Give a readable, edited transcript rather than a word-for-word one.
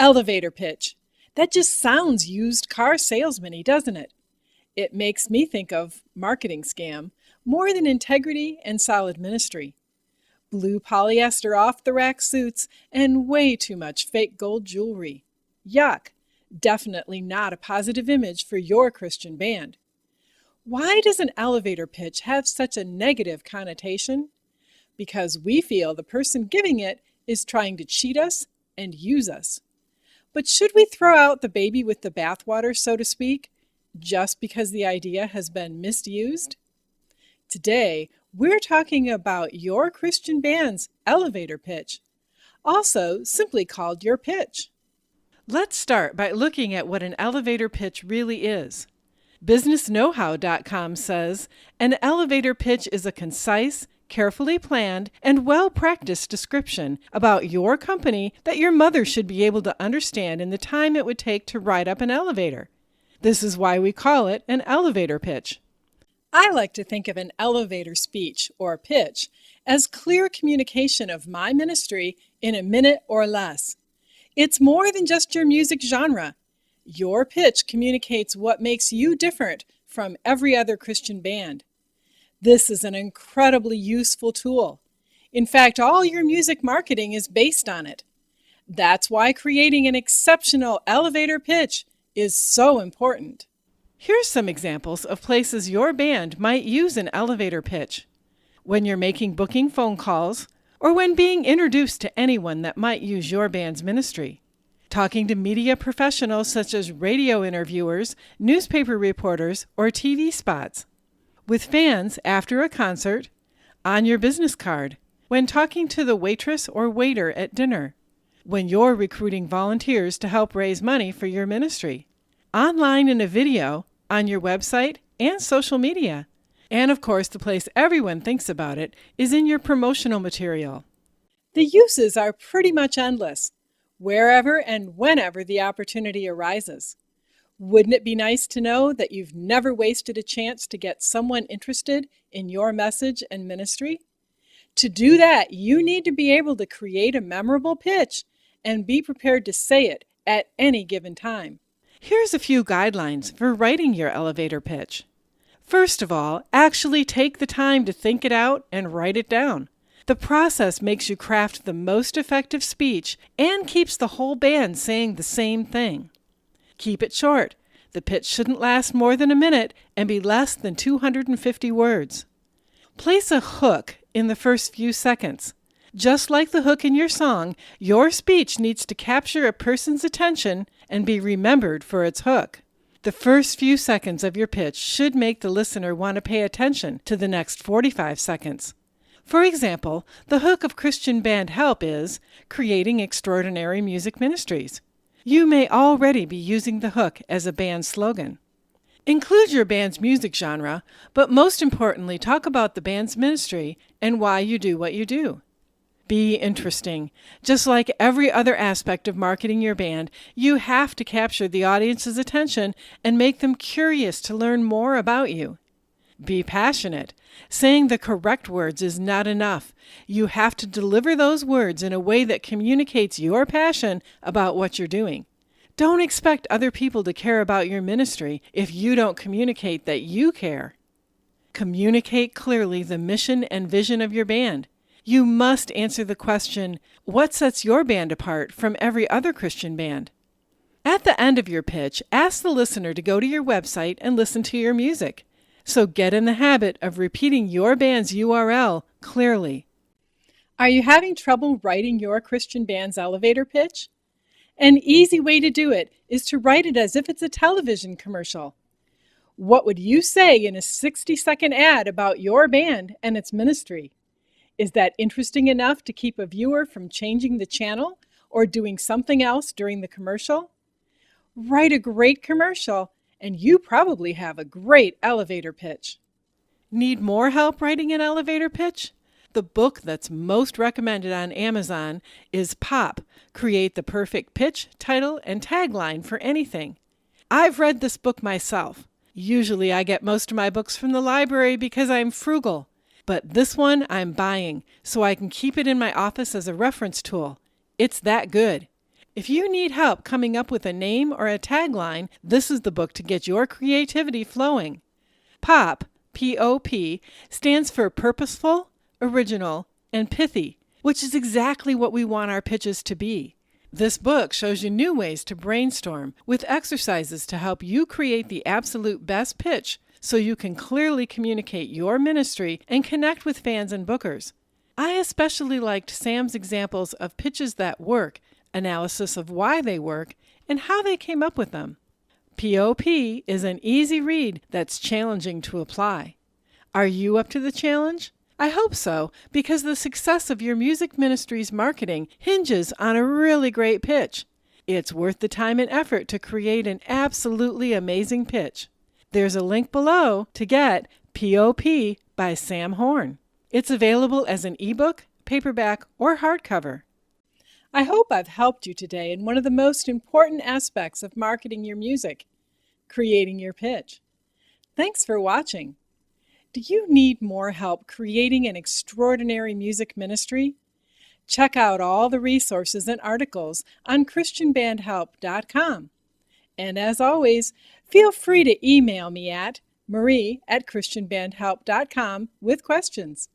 Elevator pitch. That just sounds used car salesman-y, doesn't it? It makes me think of marketing scam more than integrity and solid ministry. Blue polyester off-the-rack suits and way too much fake gold jewelry. Yuck! Definitely not a positive image for your Christian band. Why does an elevator pitch have such a negative connotation? Because we feel the person giving it is trying to cheat us and use us. But should we throw out the baby with the bathwater, so to speak, just because the idea has been misused? Today, we're talking about your Christian band's elevator pitch, also simply called your pitch. Let's start by looking at what an elevator pitch really is. BusinessKnowHow.com says, an elevator pitch is a concise, carefully planned, and well-practiced description about your company that your mother should be able to understand in the time it would take to ride up an elevator. This is why we call it an elevator pitch. I like to think of an elevator speech, or pitch, as clear communication of my ministry in a minute or less. It's more than just your music genre. Your pitch communicates what makes you different from every other Christian band. This is an incredibly useful tool. In fact, all your music marketing is based on it. That's why creating an exceptional elevator pitch is so important. Here's some examples of places your band might use an elevator pitch. When you're making booking phone calls, or when being introduced to anyone that might use your band's ministry. Talking to media professionals such as radio interviewers, newspaper reporters, or TV spots. With fans after a concert, on your business card, when talking to the waitress or waiter at dinner, when you're recruiting volunteers to help raise money for your ministry, online in a video, on your website, and social media. And of course, the place everyone thinks about it is in your promotional material. The uses are pretty much endless, wherever and whenever the opportunity arises. Wouldn't it be nice to know that you've never wasted a chance to get someone interested in your message and ministry? To do that, you need to be able to create a memorable pitch and be prepared to say it at any given time. Here's a few guidelines for writing your elevator pitch. First of all, actually take the time to think it out and write it down. The process makes you craft the most effective speech and keeps the whole band saying the same thing. Keep it short. The pitch shouldn't last more than a minute and be less than 250 words. Place a hook in the first few seconds. Just like the hook in your song, your speech needs to capture a person's attention and be remembered for its hook. The first few seconds of your pitch should make the listener want to pay attention to the next 45 seconds. For example, the hook of Christian Band Help is creating extraordinary music ministries. You may already be using the hook as a band slogan. Include your band's music genre, but most importantly, talk about the band's ministry and why you do what you do. Be interesting. Just like every other aspect of marketing your band, you have to capture the audience's attention and make them curious to learn more about you. Be passionate. Saying the correct words is not enough. You have to deliver those words in a way that communicates your passion about what you're doing. Don't expect other people to care about your ministry if you don't communicate that you care. Communicate clearly the mission and vision of your band. You must answer the question, what sets your band apart from every other Christian band? At the end of your pitch, ask the listener to go to your website and listen to your music. So get in the habit of repeating your band's URL clearly. Are you having trouble writing your Christian band's elevator pitch? An easy way to do it is to write it as if it's a television commercial. What would you say in a 60-second ad about your band and its ministry? Is that interesting enough to keep a viewer from changing the channel or doing something else during the commercial? Write a great commercial, and you probably have a great elevator pitch. Need more help writing an elevator pitch? The book that's most recommended on Amazon is Pop, Create the Perfect Pitch, Title, and Tagline for Anything. I've read this book myself. Usually I get most of my books from the library because I'm frugal. But this one I'm buying so I can keep it in my office as a reference tool. It's that good. If you need help coming up with a name or a tagline, this is the book to get your creativity flowing. POP, P-O-P, stands for purposeful, original, and pithy, which is exactly what we want our pitches to be. This book shows you new ways to brainstorm with exercises to help you create the absolute best pitch so you can clearly communicate your ministry and connect with fans and bookers. I especially liked Sam's examples of pitches that work, analysis of why they work, and how they came up with them. POP is an easy read that's challenging to apply. Are you up to the challenge? I hope so, because the success of your music ministry's marketing hinges on a really great pitch. It's worth the time and effort to create an absolutely amazing pitch. There's a link below to get POP by Sam Horn. It's available as an ebook, paperback, or hardcover. I hope I've helped you today in one of the most important aspects of marketing your music, creating your pitch. Thanks for watching. Do you need more help creating an extraordinary music ministry? Check out all the resources and articles on ChristianBandHelp.com. And as always, feel free to email me at marie@ChristianBandHelp.com with questions.